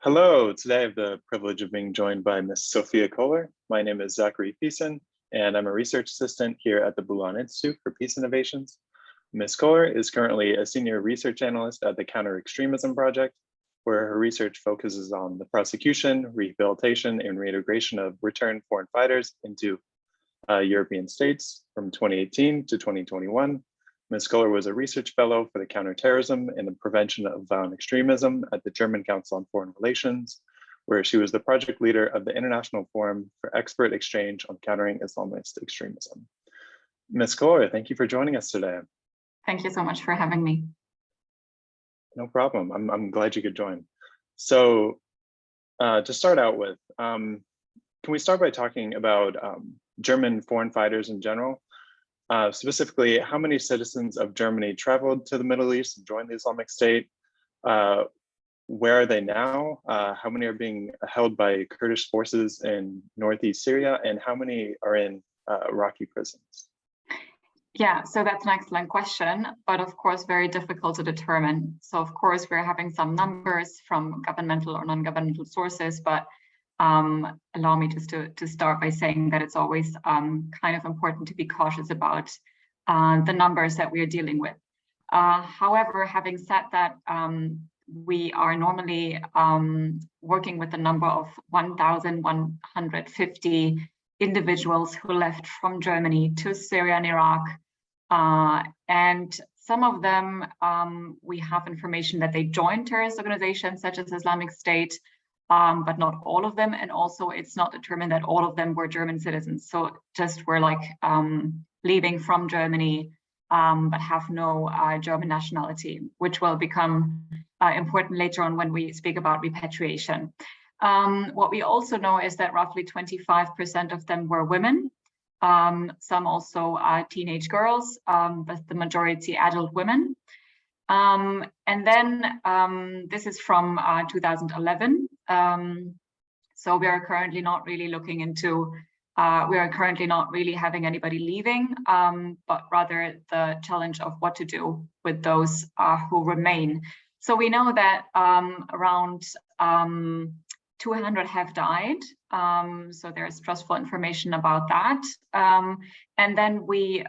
Hello, today I have the privilege of being joined by Ms. Sofia Koller. My name is Zachary Thiessen, and I'm a research assistant here at the Bulan Institute for Peace Innovations. Ms. Koller is currently a senior research analyst at the Counter-Extremism project, where her research focuses on the prosecution, rehabilitation, and reintegration of returned foreign fighters into European states from 2018 to 2021. Ms. Koller was a research fellow for the counterterrorism and the prevention of violent extremism at the German Council on Foreign Relations, where she was the project leader of the International Forum for Expert Exchange on Countering Islamist Extremism. Ms. Koller, thank you for joining us today. Thank you so much for having me. No problem. I'm glad you could join. So to start out with, can we start by talking about German foreign fighters in general? Specifically, how many citizens of Germany traveled to the Middle East and joined the Islamic State? Where are they now? How many are being held by Kurdish forces in Northeast Syria? And how many are in Iraqi prisons? Yeah, so that's an excellent question, but of course, very difficult to determine. So of course, we're having some numbers from governmental or non-governmental sources, but allow me just to start by saying that it's always kind of important to be cautious about the numbers that we are dealing with. However, having said that, we are normally working with a number of 1,150 individuals who left from Germany to Syria and Iraq. And some of them, we have information that they joined terrorist organizations such as Islamic State, but not all of them. And also it's not determined that all of them were German citizens. So just were like leaving from Germany, but have no German nationality, which will become important later on when we speak about repatriation. What we also know is that roughly 25% of them were women. Some also teenage girls, but the majority adult women. And then this is from 2011. So we are currently not really looking into, we are currently not really having anybody leaving, but rather the challenge of what to do with those who remain. So we know that around 200 have died. So there's trustful information about that. And then we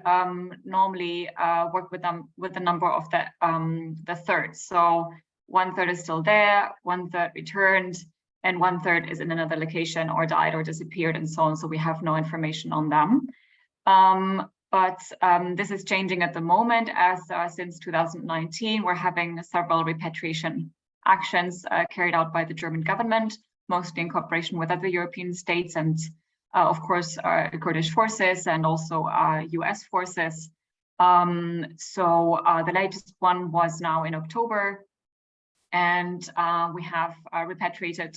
normally work with them with the number of the third. So 1/3 is still there, 1/3 returned, and 1/3 is in another location or died or disappeared and so on. So we have no information on them. But this is changing at the moment as since 2019, we're having several repatriation actions carried out by the German government, mostly in cooperation with other European states and of course Kurdish forces and also US forces. So the latest one was now in October, and we have repatriated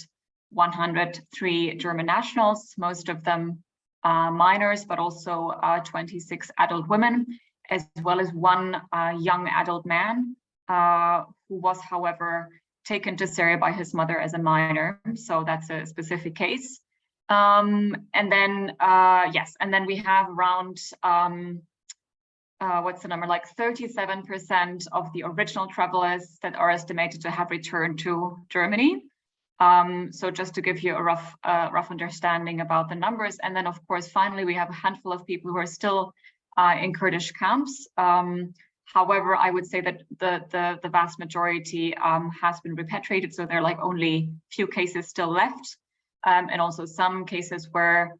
103 German nationals, most of them minors, but also 26 adult women, as well as one young adult man who was, however, taken to Syria by his mother as a minor. So that's a specific case. And then, yes, and then we have around, what's the number, like 37% of the original travelers that are estimated to have returned to Germany. So just to give you a rough understanding about the numbers. And then, of course, finally, we have a handful of people who are still in Kurdish camps. However, I would say that the vast majority has been repatriated. So there are like only few cases still left. And also some cases where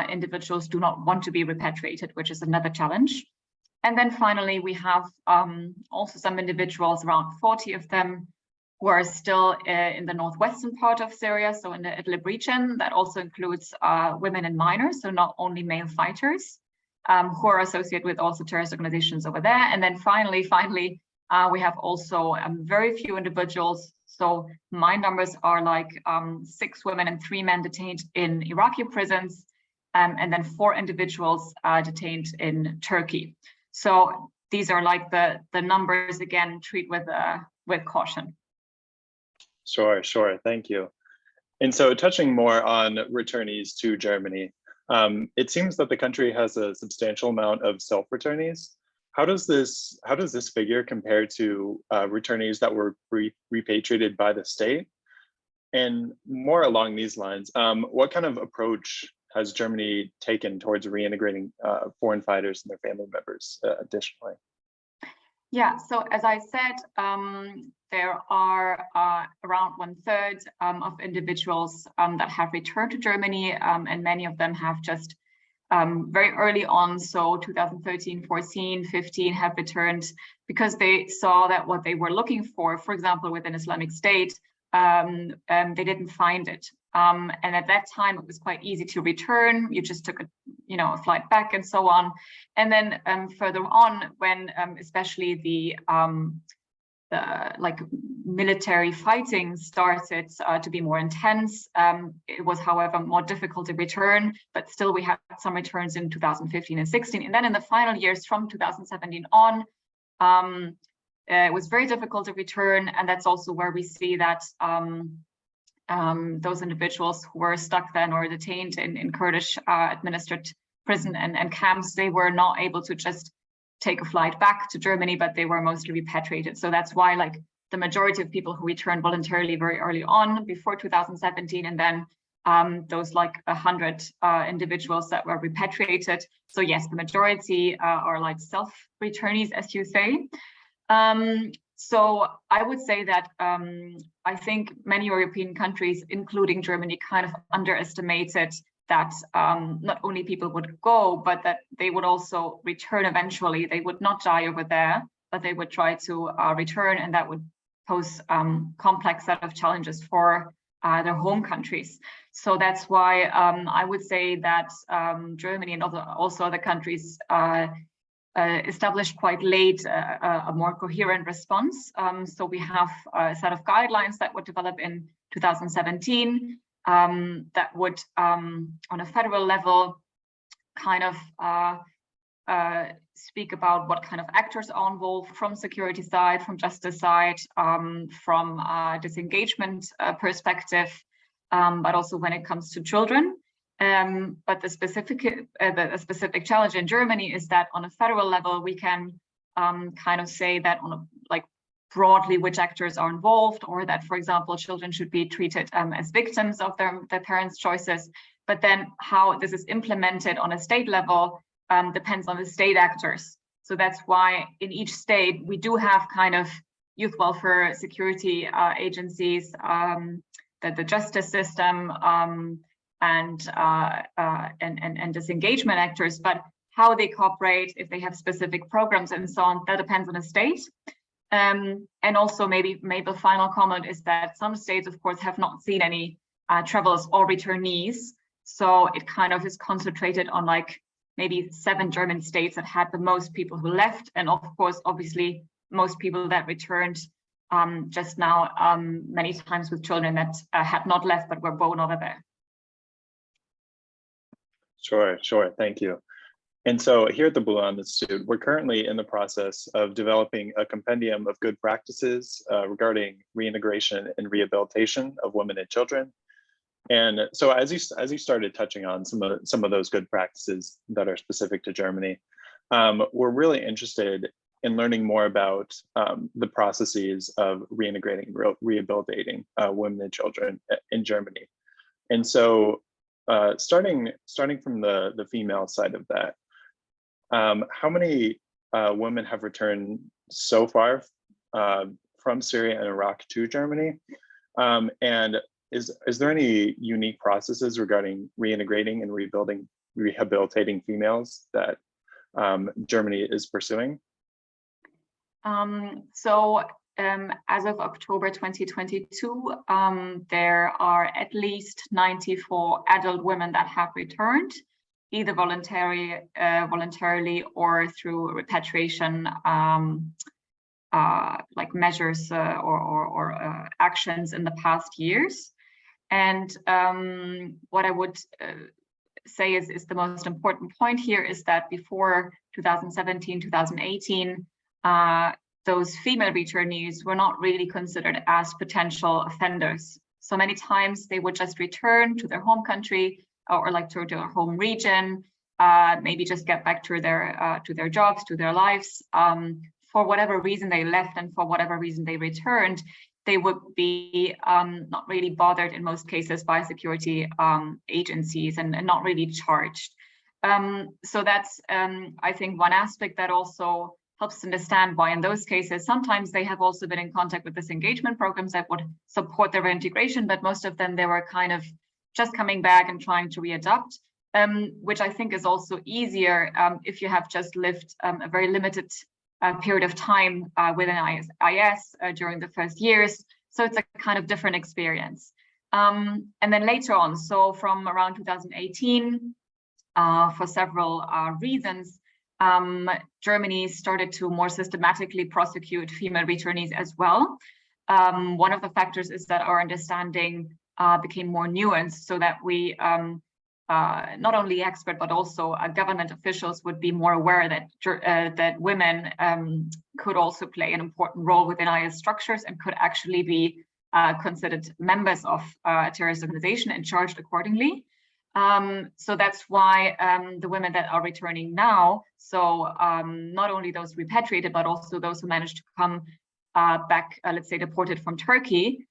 individuals do not want to be repatriated, which is another challenge. And then finally, we have also some individuals, around 40 of them, who are still in the northwestern part of Syria, so in the Idlib region. That also includes women and minors, so not only male fighters, who are associated with also terrorist organizations over there. And then finally, we have also very few individuals. So my numbers are like 6 women and 3 men detained in Iraqi prisons, and then 4 individuals detained in Turkey. So these are like the numbers, again, treat with caution. Sure, thank you. And so touching more on returnees to Germany, it seems that the country has a substantial amount of self-returnees. How does this figure compare to returnees that were repatriated by the state? And more along these lines, what kind of approach has Germany taken towards reintegrating foreign fighters and their family members additionally? Yeah, so as I said, there are around 1/3 of individuals that have returned to Germany, and many of them have just very early on, so 2013, 14, 15, have returned because they saw that what they were looking for example, within Islamic State, they didn't find it. And at that time, it was quite easy to return. You just took a flight back and so on. And then further on, when especially the military fighting started to be more intense, it was, however, more difficult to return, but still we had some returns in 2015 and 16. And then in the final years from 2017 on, it was very difficult to return, and that's also where we see that those individuals who were stuck then or detained in Kurdish administered prison and camps, they were not able to just take a flight back to Germany, but they were mostly repatriated. So that's why the majority of people who returned voluntarily very early on before 2017, and then those 100 individuals that were repatriated. So yes, the majority are self-returnees, as you say. So I would say that I think many European countries, including Germany, kind of underestimated that not only people would go, but that they would also return eventually. They would not die over there, but they would try to return, and that would pose complex set of challenges for their home countries. So that's why I would say that Germany and also other countries established quite late a more coherent response. So we have a set of guidelines that were developed in 2017 that would, on a federal level, kind of speak about what kind of actors are involved from security side, from justice side, from disengagement perspective, but also when it comes to children. But the specific challenge in Germany is that on a federal level, we can kind of say that on broadly which actors are involved, or that, for example, children should be treated as victims of their parents' choices. But then how this is implemented on a state level depends on the state actors. So that's why in each state we do have kind of youth welfare security agencies, the justice system, and disengagement actors, but how they cooperate, if they have specific programs and so on, that depends on the state. And also maybe the final comment is that some states, of course, have not seen any travelers or returnees. So it kind of is concentrated on maybe 7 German states that had the most people who left. And of course, obviously, most people that returned just now, many times with children that had not left, but were born over there. Sure, thank you. And so here at the Bulan Institute, we're currently in the process of developing a compendium of good practices regarding reintegration and rehabilitation of women and children. And so as you started touching on some of those good practices that are specific to Germany, we're really interested in learning more about the processes of rehabilitating women and children in Germany. And so starting from the female side of that, how many women have returned so far from Syria and Iraq to Germany? And is there any unique processes regarding reintegrating and rehabilitating females that Germany is pursuing? As of October 2022, there are at least 94 adult women that have returned, either voluntarily or through repatriation measures or actions in the past years. And what I would say is the most important point here is that before 2017, 2018, those female returnees were not really considered as potential offenders. So many times they would just return to their home country or to their home region, maybe just get back to their jobs, to their lives. For whatever reason they left and for whatever reason they returned, they would be not really bothered in most cases by security agencies and not really charged. So that's, I think, one aspect that also helps to understand why in those cases, sometimes they have also been in contact with disengagement programs that would support their reintegration, but most of them, they were kind of just coming back and trying to readapt, which I think is also easier if you have just lived a very limited period of time within IS during the first years. So it's a kind of different experience. And then later on, so from around 2018, for several reasons, Germany started to more systematically prosecute female returnees as well. One of the factors is that our understanding became more nuanced, so that we, not only expert, but also government officials would be more aware that that women could also play an important role within IS structures and could actually be considered members of a terrorist organization and charged accordingly. So that's why the women that are returning now, so not only those repatriated, but also those who managed to come back, let's say deported from Turkey,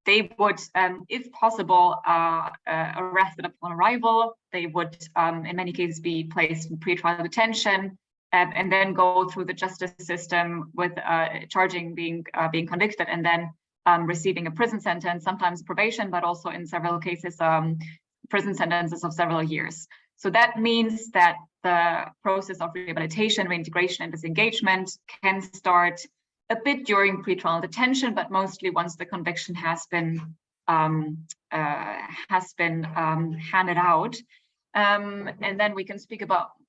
they would, if possible, arrested upon arrival. They would, in many cases, be placed in pretrial detention and then go through the justice system with charging, being convicted, and then receiving a prison sentence, sometimes probation, but also in several cases, prison sentences of several years. So that means that the process of rehabilitation, reintegration, and disengagement can start a bit during pretrial detention, but mostly once the conviction has been handed out. And then we can speak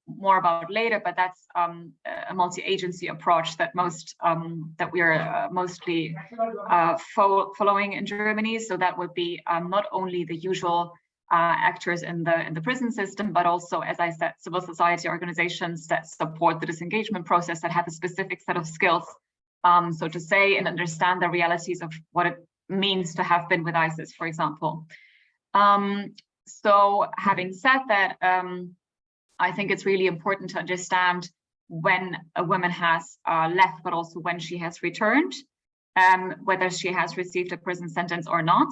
more about later, but that's a multi-agency approach that that we are mostly following in Germany. So that would be not only the usual actors in the prison system, but also, as I said, civil society organizations that support the disengagement process, that have a specific set of skills, so to say, and understand the realities of what it means to have been with ISIS, for example. So having said that, I think it's really important to understand when a woman has left, but also when she has returned, whether she has received a prison sentence or not.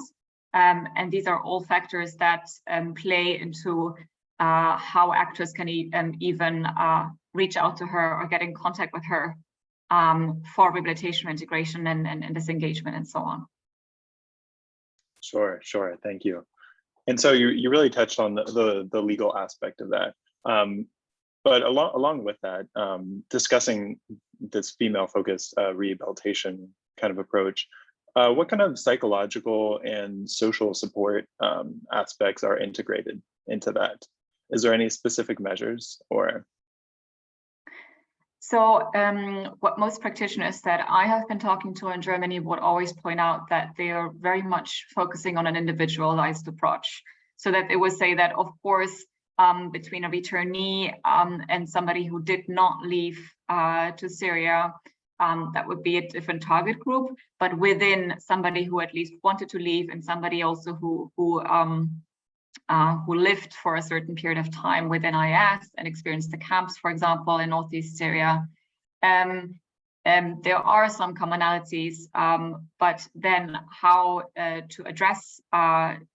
And these are all factors that play into how actors can even reach out to her or get in contact with her for rehabilitation, integration, and disengagement, and so on. Sure, thank you. And so you really touched on the legal aspect of that. But along with that, discussing this female-focused rehabilitation kind of approach, what kind of psychological and social support aspects are integrated into that? Is there any specific measures or? So what most practitioners that I have been talking to in Germany would always point out that they are very much focusing on an individualized approach. So that they would say that, of course, between a returnee and somebody who did not leave to Syria, that would be a different target group. But within somebody who at least wanted to leave and somebody also who lived for a certain period of time within IS and experienced the camps, for example, in Northeast Syria. There are some commonalities, but then how to address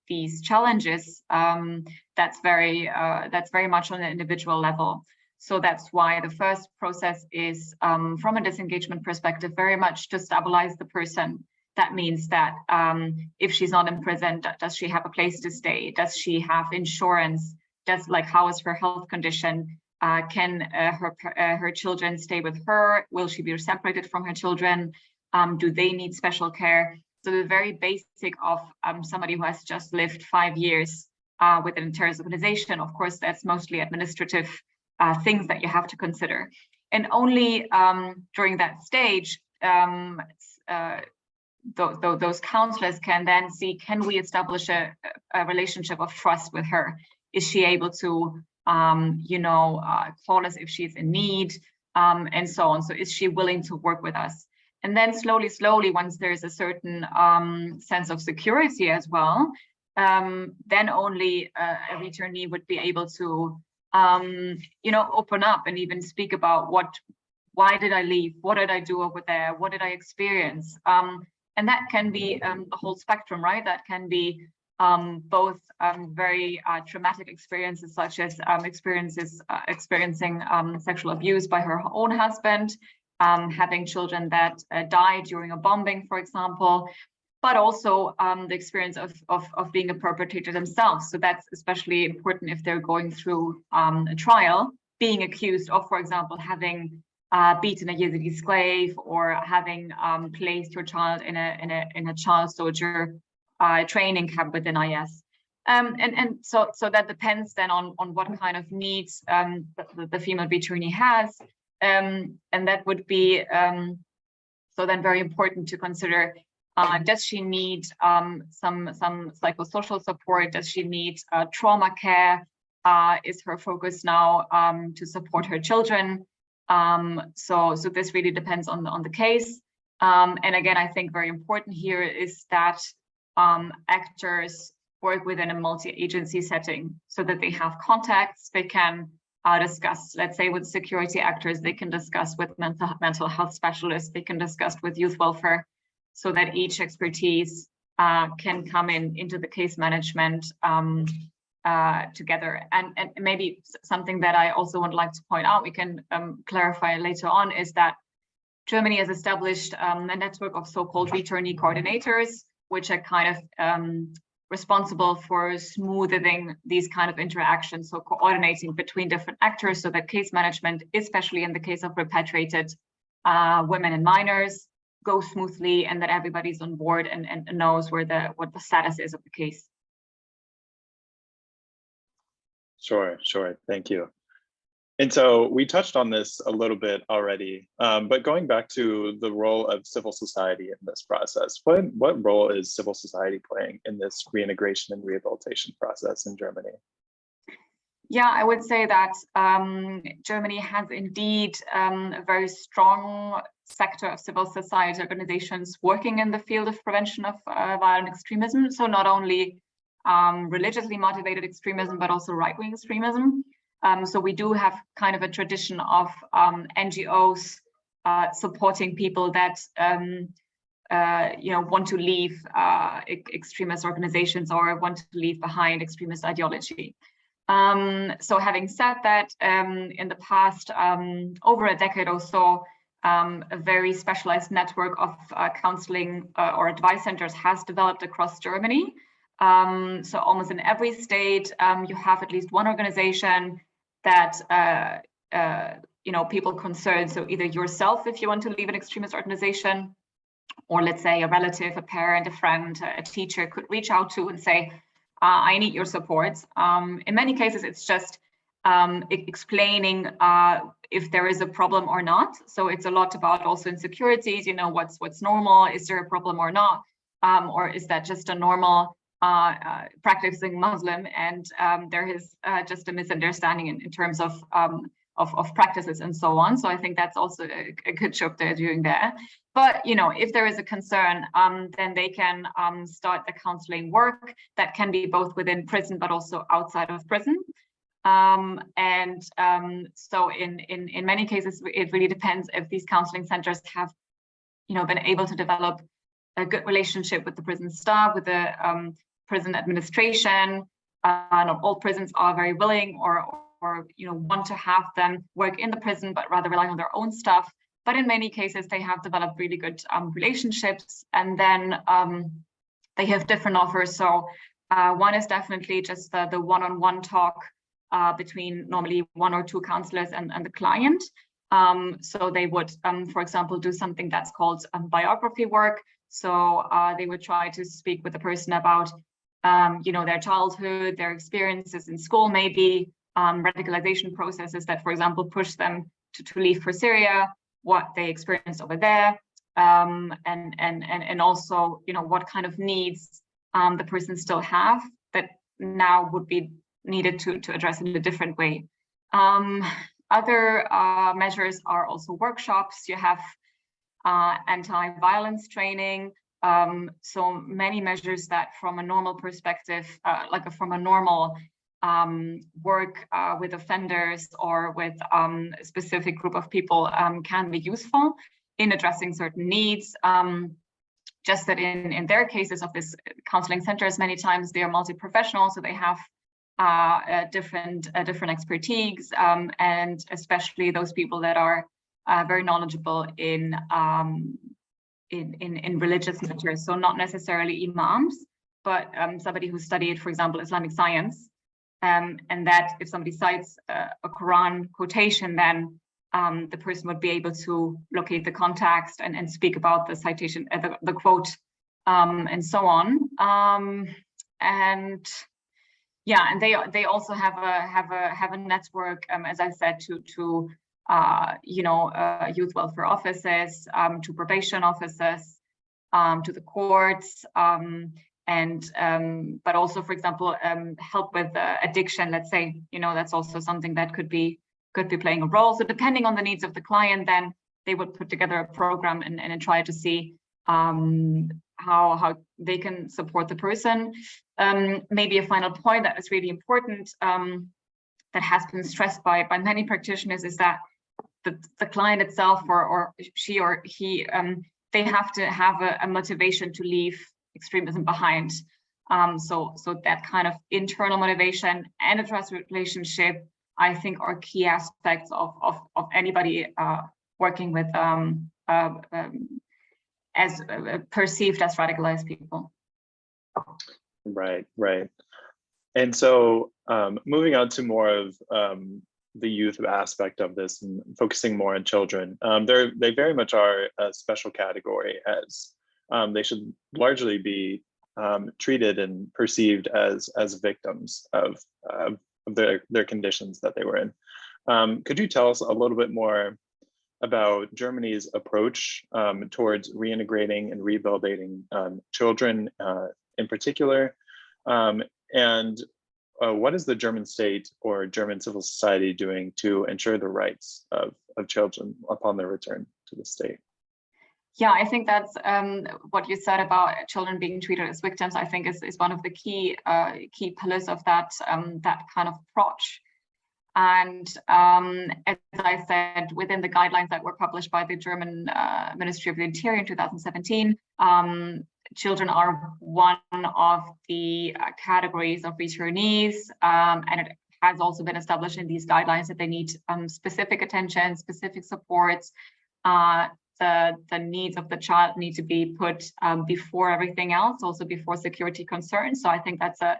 these challenges, that's very much on an individual level. So that's why the first process is, from a disengagement perspective, very much to stabilize the person. That means that if she's not in prison, does she have a place to stay? Does she have insurance? How is her health condition? Can her children stay with her? Will she be separated from her children? Do they need special care? So the very basic of somebody who has just lived 5 years within a terrorist organization. Of course, that's mostly administrative things that you have to consider. And only during that stage, those counselors can then see, can we establish a relationship of trust with her? Is she able to, call us if she's in need, and so on? So is she willing to work with us? And then slowly, once there's a certain sense of security as well, then only a returnee would be able to, open up and even speak about why did I leave? What did I do over there? What did I experience? And that can be a whole spectrum, right? That can be both very traumatic experiences, such as experiencing sexual abuse by her own husband, having children that died during a bombing, for example, but also the experience of being a perpetrator themselves. So that's especially important if they're going through a trial, being accused of, for example, having beaten a Yazidi slave, or having placed your child in a child soldier training camp within IS. And so that depends then on what kind of needs the female returnee has. And that would be so then very important to consider. Does she need some psychosocial support? Does she need trauma care? Is her focus now to support her children? So this really depends on the case. And again, I think very important here is that actors work within a multi-agency setting so that they have contacts. They can discuss, let's say, with security actors, they can discuss with mental health specialists, they can discuss with youth welfare, so that each expertise can come into the case management together. And maybe something that I also would like to point out, we can clarify later on, is that Germany has established a network of so-called returnee coordinators, which are kind of responsible for smoothing these kind of interactions, so coordinating between different actors, so that case management, especially in the case of repatriated women and minors, goes smoothly, and that everybody's on board and knows what the status is of the case. Sure, thank you. And so we touched on this a little bit already, but going back to the role of civil society in this process, what role is civil society playing in this reintegration and rehabilitation process in Germany? Yeah, I would say that Germany has indeed a very strong sector of civil society organizations working in the field of prevention of violent extremism. So not only religiously motivated extremism, but also right-wing extremism. So we do have kind of a tradition of NGOs supporting people that want to leave extremist organizations or want to leave behind extremist ideology. So having said that, in the past over a decade or so, a very specialized network of counseling or advice centers has developed across Germany. So almost in every state, you have at least one organization that people concerned. So either yourself, if you want to leave an extremist organization, or let's say a relative, a parent, a friend, a teacher could reach out to and say, I need your support. In many cases, it's just explaining if there is a problem or not. So it's a lot about also insecurities, what's normal, is there a problem or not? Or is that just a normal practicing Muslim, and there is just a misunderstanding in terms of practices and so on. So I think that's also a good job they're doing there. But if there is a concern, then they can start the counseling work that can be both within prison but also outside of prison. So in many cases, it really depends if these counseling centers have been able to develop a good relationship with the prison staff, with the prison administration. Not all prisons are very willing or want to have them work in the prison, but rather rely on their own staff. But in many cases, they have developed really good relationships, and then they have different offers. So one is definitely just the one-on-one talk between normally one or two counselors and the client. So they would, for example, do something that's called biography work. So they would try to speak with the person about their childhood, their experiences in school, maybe radicalization processes that, for example, push them to leave for Syria, what they experienced over there, and also what kind of needs the person still have that now would be needed to address in a different way. Other measures are also workshops. You have anti-violence training. So many measures that from a normal perspective, from a normal work with offenders or with a specific group of people can be useful in addressing certain needs. just that in their cases of this counseling centers, many times they are multi-professional, so they have different expertise, and especially those people that are very knowledgeable in religious matters. So not necessarily imams, but somebody who studied, for example, Islamic science, and that if somebody cites a Quran quotation, then the person would be able to locate the context and speak about the citation, the quote, and so on. And yeah, and they also have a network, as I said, to youth welfare offices, to probation offices, to the courts, but also, for example, help with addiction. Let's say, that's also something that could be playing a role. So depending on the needs of the client, then they would put together a program and try to see how they can support the person. Maybe a final point that is really important, that has been stressed by many practitioners, is that the client itself, or she or he, they have to have a motivation to leave extremism behind. So that kind of internal motivation and a trust relationship, I think, are key aspects of anybody working with as perceived as radicalized people. Right. And so moving on to more of the youth aspect of this and focusing more on children, they very much are a special category, as they should largely be treated and perceived as victims of their conditions that they were in. Could you tell us a little bit more about Germany's approach towards reintegrating and rehabilitating children in particular? And what is the German state or German civil society doing to ensure the rights of children upon their return to the state? Yeah, I think that's what you said about children being treated as victims, I think is one of the key pillars of that kind of approach. And as I said, within the guidelines that were published by the German Ministry of the Interior in 2017, children are one of the categories of returnees, and it has also been established in these guidelines that they need specific attention, specific supports. The needs of the child need to be put before everything else, also before security concerns. So I think that's a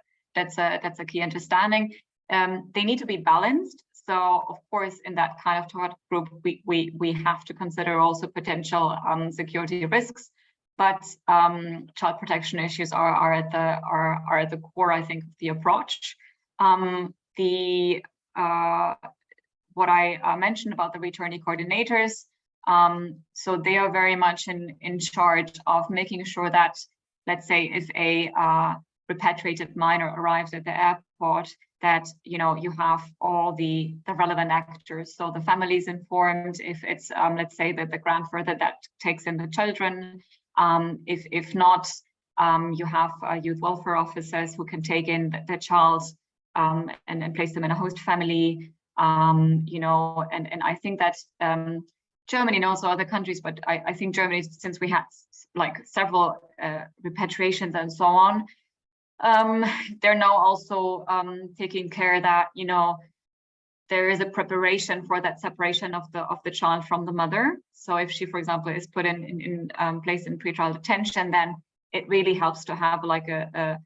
key understanding. They need to be balanced. So of course, in that kind of target group, we have to consider also potential security risks, but child protection issues are at the core, I think, of the approach. What I mentioned about the returnee coordinators. So they are very much in charge of making sure that, let's say, if a repatriated minor arrives at the airport, that you have all the relevant actors. So the family is informed. If it's let's say that the grandfather that takes in the children, if not, you have youth welfare officers who can take in the child and place them in a host family. And I think that Germany and also other countries, but I think Germany, since we had like several repatriations and so on, they're now also taking care that there is a preparation for that separation of the child from the mother. So if she, for example, is put in place in pretrial detention, then it really helps to have like a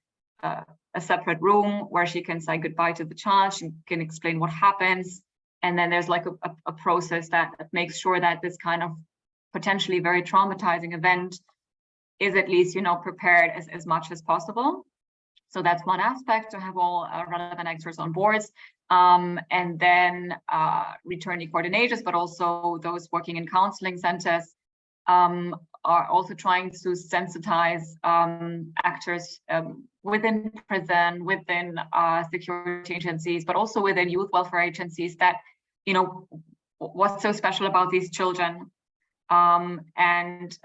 separate room where she can say goodbye to the child. She can explain what happens. And then there's like a process that makes sure that this kind of potentially very traumatizing event is at least, prepared as much as possible. So that's one aspect, to have all relevant actors on board. And then returnee coordinators, but also those working in counseling centers are also trying to sensitize actors within prison, within security agencies, but also within youth welfare agencies that, what's so special about these children. And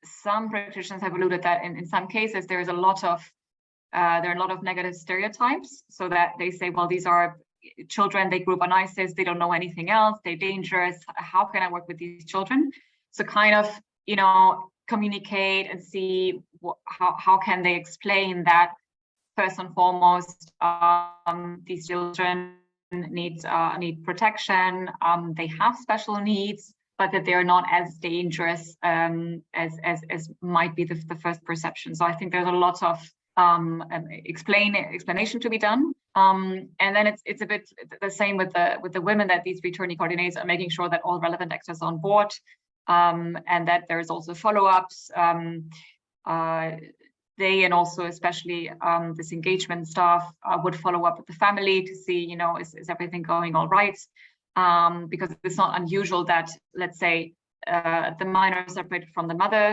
some practitioners have alluded that in some cases there are a lot of negative stereotypes, so that they say, well, these are children, they grew up on ISIS, they don't know anything else, they're dangerous, how can I work with these children? So kind of communicate and see how can they explain that first and foremost these children need protection, they have special needs, but that they're not as dangerous as might be the first perception. So I think there's a lot of explanation to be done, and then it's a bit the same with the women, that these returning coordinators are making sure that all relevant actors are on board, and that there's also follow-ups. They, and also especially this engagement staff, would follow up with the family to see, you know, is everything going all right? Because it's not unusual that, let's say, the minor separated from the mother,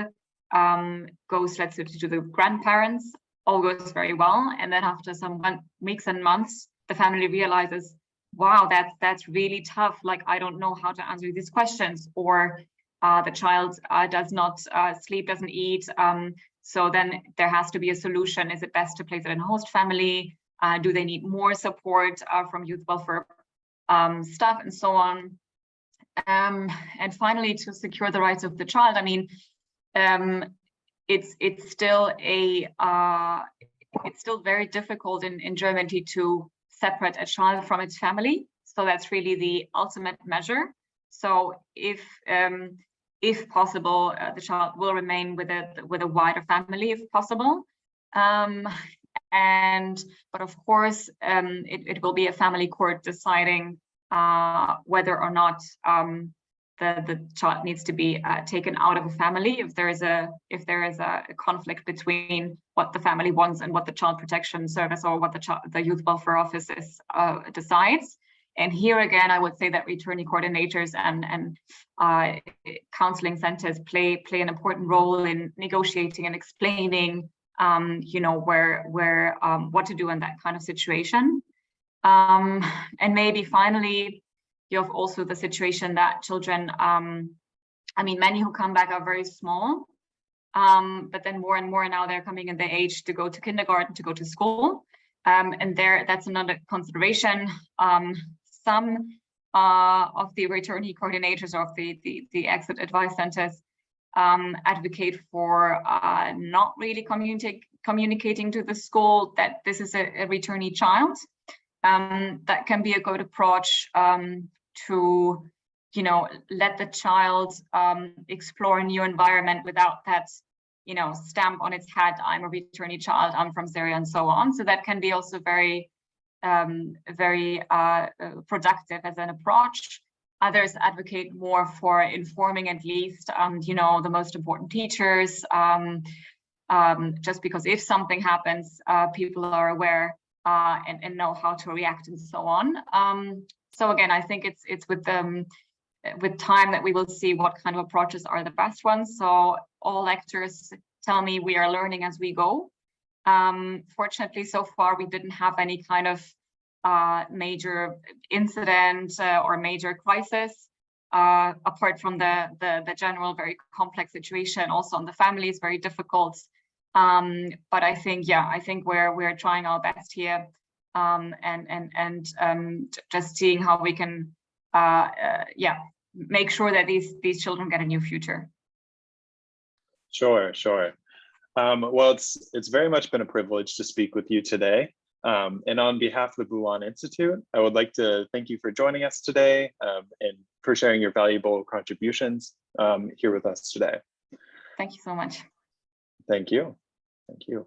goes, let's say, to the grandparents, all goes very well, and then after some weeks and months, the family realizes, wow, that's really tough. Like, I don't know how to answer these questions, or the child does not sleep, doesn't eat. So then there has to be a solution. Is it best to place it in a host family? Do they need more support from youth welfare staff, and so on? And finally, to secure the rights of the child, I mean, it's still very difficult in Germany to separate a child from its family. So that's really the ultimate measure. So if possible, the child will remain with a wider family if possible. But of course, it will be a family court deciding whether or not the child needs to be taken out of a family if there is a conflict between what the family wants and what the Child Protection Service or what the Youth Welfare Office decides. And here again, I would say that returning coordinators and counseling centers play an important role in negotiating and explaining, you know, what to do in that kind of situation. And maybe finally, you have also the situation that children, I mean, many who come back are very small, but then more and more now they're coming in the age to go to kindergarten, to go to school, and that's another consideration. Some of the returnee coordinators of the exit advice centers advocate for not really communicating to the school that this is a returnee child. That can be a good approach to, you know, let the child explore a new environment without that, you know, stamp on its head, I'm a returnee child, I'm from Syria, and so on. So that can be also very productive as an approach. Others advocate more for informing at least, you know, the most important teachers, just because if something happens, people are aware and know how to react and so on. So again, I think it's with time that we will see what kind of approaches are the best ones. So all actors tell me we are learning as we go. Fortunately, so far, we didn't have any kind of major incident or major crisis, apart from the general very complex situation. Also, on the family is very difficult. But I think, yeah, I think we're trying our best here, and just seeing how we can, make sure that these children get a new future. Sure. Well, it's very much been a privilege to speak with you today. And on behalf of the Bulan Institute, I would like to thank you for joining us today, and for sharing your valuable contributions here with us today. Thank you so much. Thank you.